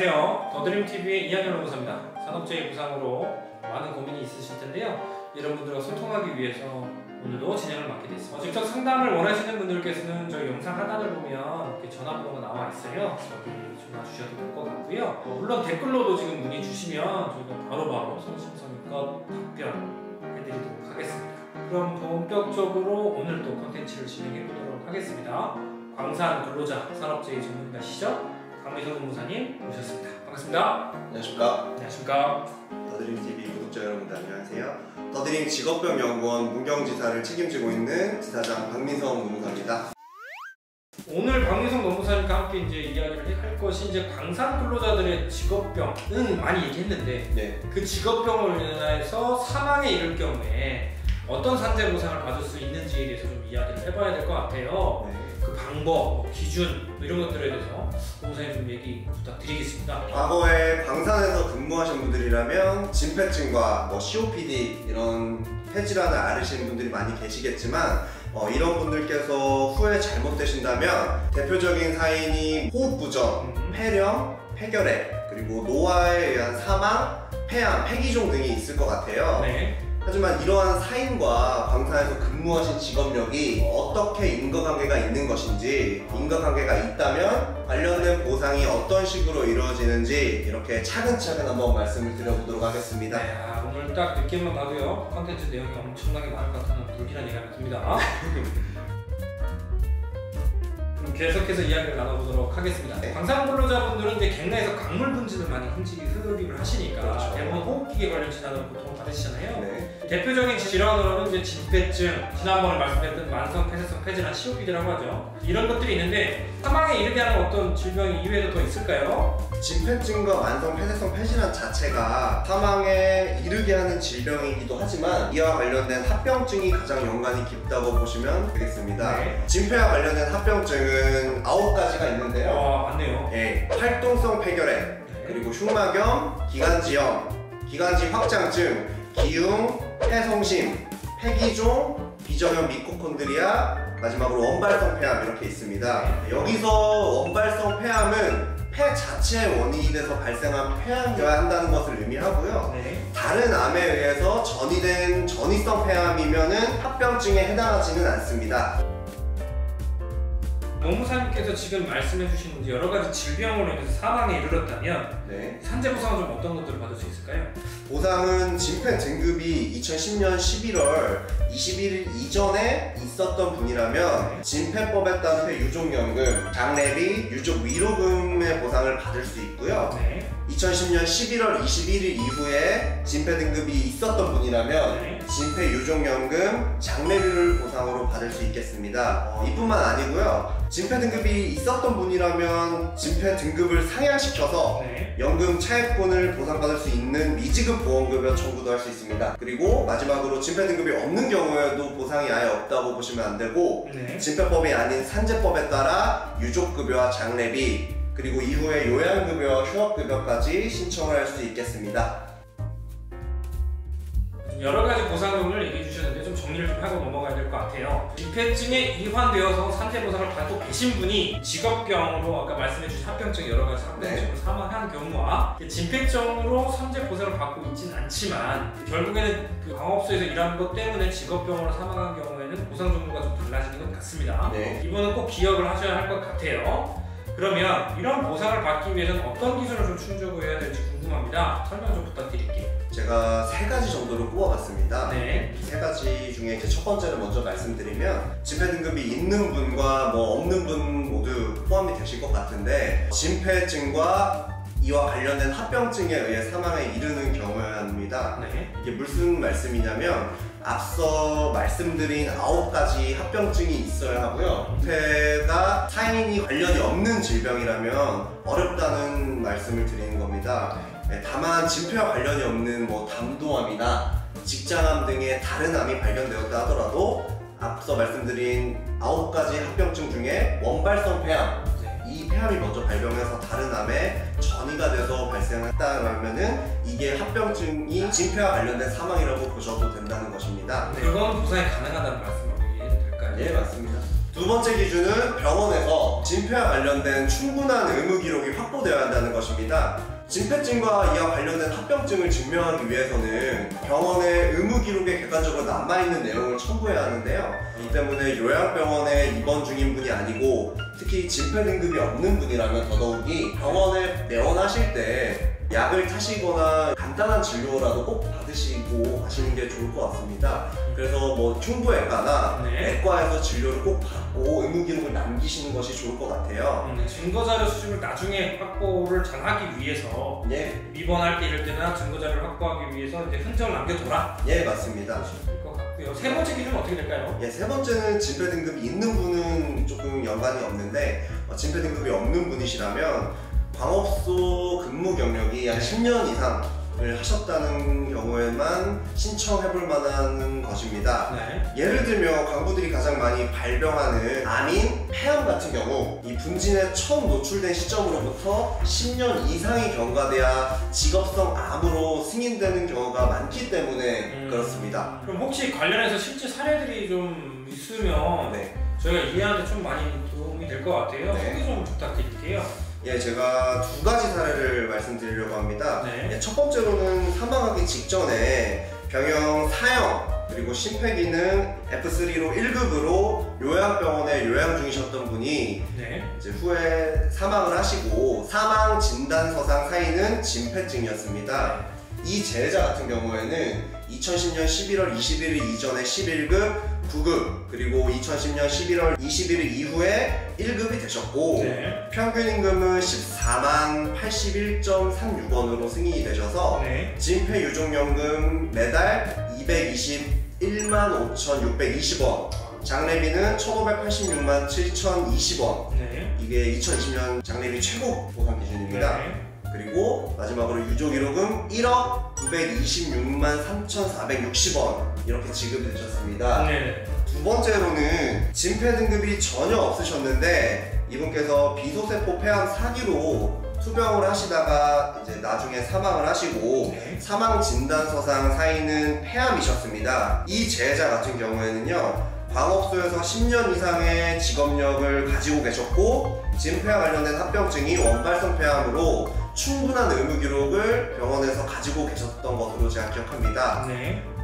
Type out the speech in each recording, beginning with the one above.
안녕하세요. 더드림TV의 이한열 노무사입니다. 산업재해 부상으로 많은 고민이 있으실 텐데요. 이런 분들과 소통하기 위해서 오늘도 진행을 맡게 됐습니다. 직접 상담을 원하시는 분들께서는 저희 영상 하단을 보면 이렇게 전화번호가 나와 있어요. 여기 전화 주셔도 될 것 같고요. 물론 댓글로도 지금 문의 주시면 저희가 바로바로 성심성의껏 답변해드리도록 하겠습니다. 그럼 본격적으로 오늘 또 컨텐츠를 진행해 보도록 하겠습니다. 광산 근로자 산업재해 전문가시죠? 강미성 노무사님 모셨습니다. 반갑습니다. 안녕하십니까. 안녕하십니까. 더드림TV 구독자 여러분들 안녕하세요. 더드림 직업병연구원 문경지사를 책임지고 있는 지사장 박민성 노무사입니다. 오늘 박민성 노무사님과 함께 이제 이야기를 할 것이 이제 광산 근로자들의 직업병은 많이 얘기했는데 네. 그 직업병으로 인해서 사망에 이를 경우에 어떤 산재 보상을 받을 수 있는지에 대해서 좀 이야기를 해봐야 될 것 같아요. 네. 그 방법, 기준 이런 것들에 대해서 노무사님 좀 얘기 부탁드리겠습니다. 과거에 광산에서 근무하신 분들이라면 진폐증과 COPD 이런 폐질환을 앓으시는 분들이 많이 계시겠지만 이런 분들께서 후에 잘못되신다면 대표적인 사인이 호흡부전, 폐렴, 폐결핵, 그리고 노화에 의한 사망, 폐암, 폐기종 등이 있을 것 같아요. 네. 하지만 이러한 사인과 광산에서 근무하신 직업력이 어떻게 인과관계가 있는 것인지, 인과관계가 있다면 관련된 보상이 어떤 식으로 이루어지는지 이렇게 차근차근 한번 말씀을 드려보도록 하겠습니다. 네, 오늘 딱 느낌만 봐도요 컨텐츠 내용이 엄청나게 많을 것 같다는 불길한 예감이 듭니다. 그럼 계속해서 이야기를 나눠보도록 하겠습니다. 네. 광산 근로자분들은 이제 갱내에서 강물 분진을 많이 흡입을 하시니까 그렇죠. 대부분 호흡기계 관련 질환으로 보통을 받으시잖아요. 네. 대표적인 질환으로는 이제 진폐증, 지난번에 말씀드렸던 만성 폐쇄성 폐질환 COPD라고 하죠. 이런 것들이 있는데 사망에 이르게 하는 어떤 질병이 이외에도 더 있을까요? 진폐증과 만성 폐쇄성 폐질환 자체가 사망에 이르게 하는 질병이기도 하지만 이와 관련된 합병증이 가장 연관이 깊다고 보시면 되겠습니다. 네. 진폐와 관련된 합병증은 9가지가 있는데요. 맞네요. 네. 활동성 폐결핵, 네. 그리고 흉막염, 기관지염, 기관지 확장증, 기흉, 폐성심, 폐기종, 비정형 미코콘드리아, 마지막으로 원발성 폐암 이렇게 있습니다. 여기서 원발성 폐암은 폐 자체의 원인이 돼서 발생한 폐암이어야 한다는 것을 의미하고요. 네. 다른 암에 의해서 전이된 전이성 폐암이면은 합병증에 해당하지는 않습니다. 노무사님께서 지금 말씀해주신 여러 가지 질병으로 인해서 사망에 이르렀다면 네. 산재 보상은 좀 어떤 것들을 받을 수 있을까요? 보상은 진폐 등급이 2010년 11월 21일 이전에 있었던 분이라면 진폐법에 따른 유족연금, 장례비, 유족 위로금의 보상을 받을 수 있고요. 네. 2010년 11월 21일 이후에 진폐 등급이 있었던 분이라면 네. 진폐 유족연금, 장례비를 보상으로 받을 수 있겠습니다. 이뿐만 아니고요. 진폐 등급이 있었던 분이라면 진폐 등급을 상향시켜서 네. 연금 차액분을 보상받을 수 있는 미지급 보험급여 청구도 할 수 있습니다. 그리고 마지막으로 진폐 등급이 없는 경우에도 보상이 아예 없다고 보시면 안 되고 네. 진폐법이 아닌 산재법에 따라 유족급여와 장례비, 그리고 이후에 요양급여와 휴업급여까지 신청을 할 수 있겠습니다. 여러 가지 보상금을 얘기해 주셨는데 좀 정리를 좀 하고 넘어가야 될 것 같아요. 진폐증에 이환되어서 산재 보상을 받고 계신 분이 직업병으로 아까 말씀해 주신 합병증 여러 가지 합병증으로 사망한 경우와 진폐증으로 산재 보상을 받고 있지는 않지만 결국에는 그 광업소에서 일하는 것 때문에 직업병으로 사망한 경우에는 보상 종류가 좀 달라지는 것 같습니다. 네. 이거는 꼭 기억을 하셔야 할 것 같아요. 그러면 이런 보상을 받기 위해서는 어떤 기준을 좀 충족해야 될지 궁금합니다. 설명 좀 부탁드릴게요. 제가 3가지 정도로 꼽아봤습니다. 네. 이 3가지 중에 이제 첫 번째를 먼저 말씀드리면 진폐 등급이 있는 분과 없는 분 모두 포함이 되실 것 같은데 진폐증과 이와 관련된 합병증에 의해 사망에 이르는 경우여야 합니다. 네. 이게 무슨 말씀이냐면 앞서 말씀드린 9가지 합병증이 있어야 하고요. 진폐가 사인이 관련이 없는 질병이라면 어렵다는 말씀을 드리는 겁니다. 네, 다만 진폐와 관련이 없는 담도암이나 직장암 등의 다른 암이 발견되었다 하더라도 앞서 말씀드린 9가지 합병증 중에 원발성 폐암, 이 폐암이 먼저 발병해서 다른 암에 전이가 돼서 발생했다면은 이게 합병증이 진폐와 관련된 사망이라고 보셔도 된다는 것입니다. 그건 보상이 가능하다는 말씀으로 이해해도 될까요? 네, 맞습니다. 두 번째 기준은 병원에서 진폐와 관련된 충분한 의무 기록이 확보되어야 한다는 것입니다. 진폐증과 이와 관련된 합병증을 증명하기 위해서는 병원의 의무 기록에 객관적으로 남아있는 내용을 첨부해야 하는데요. 이 때문에 요양병원에 입원 중인 분이 아니고 특히 진폐 등급이 없는 분이라면 더더욱이 병원에 내원하실 때 약을 타시거나 간단한 진료라도 꼭 받으시고 하시는 게 좋을 것 같습니다. 그래서 뭐 흉부외과나 내과에서 진료를 꼭 받고 의무 기록을 남기시는 것이 좋을 것 같아요. 증거자료 수집을 나중에 확보를 잘 하기 위해서 입원할 때 이럴 때나 증거자료를 확보하기 위해서 이제 흔적을 남겨둬라. 예, 맞습니다. 될 것 같고요. 세 번째 기준은 어떻게 될까요? 예, 세 번째는 진폐 등급이 있는 분은 조금 연관이 없는데 진폐 등급이 없는 분이시라면 광업소 근무 경력이 약 10년 이상을 하셨다는 경우에만 신청해볼 만한 것입니다. 예를 들면 간부들이 가장 많이 발병하는 암인 폐암 같은 경우 이 분진에 처음 노출된 시점으로부터 10년 이상이 경과돼야 직업성 암으로 승인되는 경우가 많기 때문에 그렇습니다. 그럼 혹시 관련해서 실제 사례들이 좀 있으면 저희가 이해하는 데 좀 많이 도움이 될 것 같아요. 소개 좀 부탁드릴게요. 예, 제가 두 가지 사례를 말씀드리려고 합니다. 예, 첫 번째로는 사망하기 직전에 병영 사형 그리고 심폐기능 F3로 1급으로 요양병원에 요양 중이셨던 분이 이제 후에 사망을 하시고 사망 진단서상 사인은 진폐증이었습니다. 이 재해자 같은 경우에는 2010년 11월 21일 이전에 11급, 9급, 그리고 2010년 11월 21일 이후에 1급이 되셨고 평균 임금은 14만 81.36원으로 승인이 되셔서 진폐 유족연금 매달 221만 5,620원, 장례비는 1,586만 7,020원. 이게 2020년 장례비 최고 보상 기준입니다. 그리고 마지막으로 유족일호금 1억 926만 3,460원 이렇게 지급이 되셨습니다. 두 번째로는 진폐 등급이 전혀 없으셨는데 이분께서 비소세포 폐암 4기로 투병을 하시다가 이제 나중에 사망을 하시고 사망 진단서상 사인은 폐암이셨습니다. 이 재해자 같은 경우에는요 광업소에서 10년 이상의 직업력을 가지고 계셨고 진폐와 관련된 합병증이 원발성 폐암으로 충분한 의무 기록을 병원에서 가지고 계셨던 것으로 제가 기억합니다.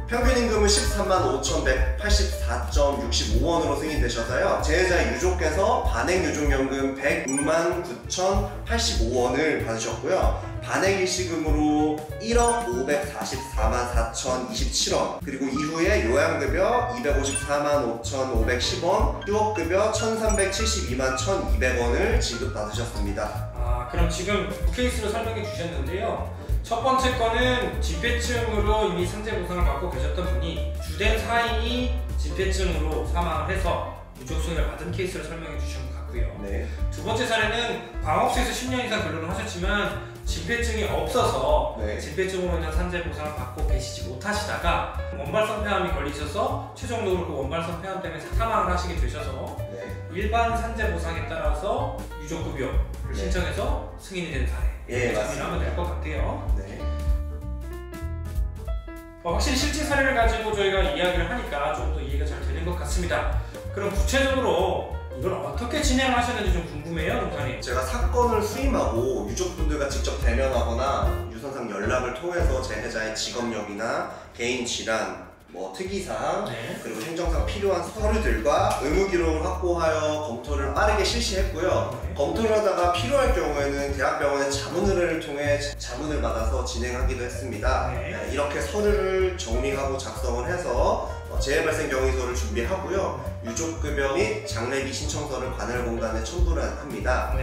평균 임금은 13만 5,184.65원으로 승인되셔서요 재해자 유족께서 반액 유족연금 106만 9,085원을 받으셨고요 반액 일시금으로 1억 544만 4,027원 그리고 이후에 요양급여 254만 5,510원 휴업급여 1,372만 1,200원을 지급받으셨습니다. 그럼 지금 케이스로 설명해 주셨는데요. 첫 번째 거는 진폐증으로 이미 상재 보상을 받고 계셨던 분이 주된 사인이 진폐증으로 사망을 해서 유족수혜를 받은 케이스를 설명해 주신 것 같고요. 두 번째 사례는 광업소에서 10년 이상 근로를 하셨지만 진폐증이 없어서 진폐증으로 인한 상재 보상을 받고 계시지 못하시다가 원발성 폐암이 걸리셔서 최종적으로 그 원발성 폐암 때문에 사망을 하시게 되셔서 일반 산재 보상에 따라서 유족급여를 신청해서 승인이 된 사례. 정리하면 될 것 같아요. 확실히 실제 사례를 가지고 저희가 이야기를 하니까 좀 더 이해가 잘 되는 것 같습니다. 그럼 구체적으로 이걸 어떻게 진행하셨는지 좀 궁금해요, 농사님. 제가 사건을 수임하고 유족분들과 직접 대면하거나 유선상 연락을 통해서 재해자의 직업력이나 개인 질환, 특이사항, 그리고 행정상 필요한 서류들과 의무 기록을 확보하여 검토를 빠르게 실시했고요. 검토를 하다가 필요할 경우에는 대학병원의 자문의를 통해 자문을 받아서 진행하기도 했습니다. 이렇게 서류를 정리하고 작성을 해서 재해발생 경위서를 준비하고요. 유족급여 및 장례비 신청서를 관할공단에 첨부를 합니다.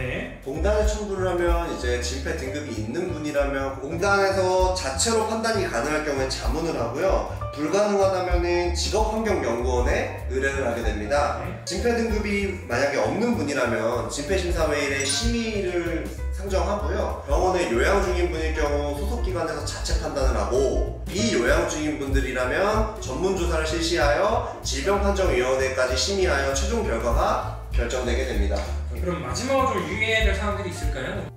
공단에 첨부를 하면 이제 진폐 등급이 있는 분이라면 공단에서 자체로 판단이 가능할 경우에 자문을 하고요. 불가능하다면 직업환경연구원에 의뢰를 하게 됩니다. 진폐 등급이 만약에 없는 분이라면 진폐심사회의의 심의를 상정하고요. 병원에 요양 중인 분일 경우 소속기관에서 자체 판단을 하고 비요양 중인 분들이라면 전문조사를 실시하여 질병판정위원회까지 심의하여 최종 결과가 결정되게 됩니다. 그럼 마지막으로 좀 유의해야 될 사항들이 있을까요?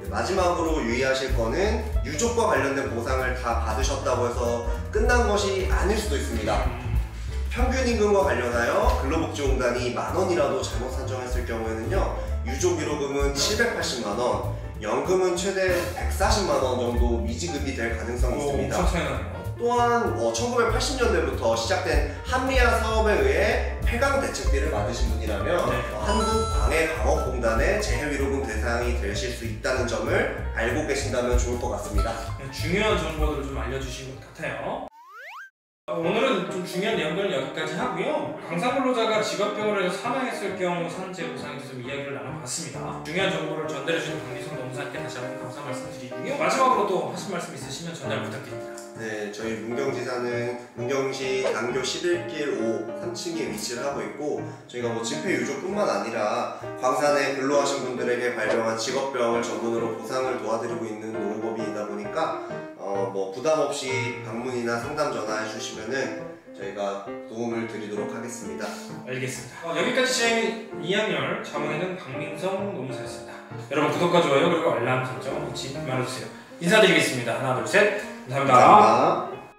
마지막으로 유의하실 거는 유족과 관련된 보상을 다 받으셨다고 해서 끝난 것이 아닐 수도 있습니다. 평균 임금과 관련하여 근로복지공단이 만원이라도 잘못 산정했을 경우에는요, 유족위로금은 780만원, 연금은 최대 140만원 정도 미지급이 될 가능성이 있습니다. 엄청 차이나네요. 또한 1980년대부터 시작된 한미아 사업에 의해 폐강 대책비를 받으신 분이라면 네. 한국광해강업공단의 재해위로금 대상이 되실 수 있다는 점을 알고 계신다면 좋을 것 같습니다. 중요한 정보들을 좀 알려주신 것 같아요. 오늘은 좀 중요한 내용들은 여기까지 하고요. 강사근로자가 직업병으로 해서 사망했을 경우 산재 보상에 대해서 이야기를 나눠봤습니다. 중요한 정보를 전달해주신 강미성 노무사님께 다시 한번 감사 말씀드리고요. 마지막으로 또 하실 말씀 있으시면 전달 부탁드립니다. 네, 저희 문경지사는 문경시 당교 11길 5 3층에 위치를 하고 있고, 저희가 뭐 집회 유족뿐만 아니라 광산에 근로하신 분들에게 발병한 직업병을 전문으로 보상을 도와드리고 있는 노무법인이다 보니까 뭐 부담 없이 방문이나 상담 전화해 주시면은 저희가 도움을 드리도록 하겠습니다. 알겠습니다. 여기까지 진행 2학년 자문회는 강민성 노무사였습니다. 여러분 구독과 좋아요 그리고 알람 설정 잊지 말아주세요. 인사드리겠습니다. 하나 둘 셋. 감사합니다. 감사합니다.